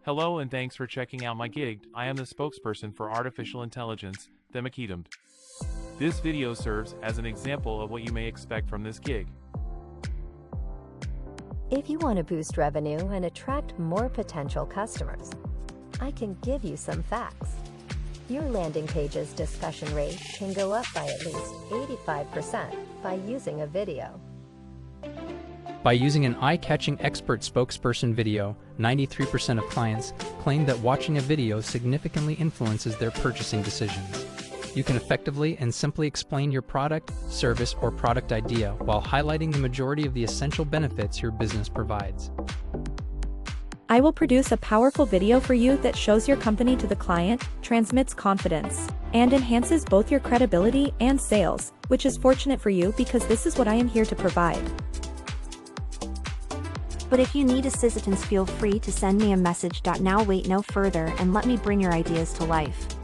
Hello and thanks for checking out my gig. I am the spokesperson for artificial intelligence, Themakidumed. This video serves as an example of what you may expect from this gig. If you want to boost revenue and attract more potential customers, I can give you some facts. Your landing page's discussion rate can go up by at least 85% by using a video. By using an eye-catching expert spokesperson video, 93% of clients claim that watching a video significantly influences their purchasing decisions. You can effectively and simply explain your product, service, or product idea while highlighting the majority of the essential benefits your business provides. I will produce a powerful video for you that shows your company to the client, transmits confidence, and enhances both your credibility and sales, which is fortunate for you because this is what I am here to provide. But if you need assistance, feel free to send me a message. Now wait no further and let me bring your ideas to life.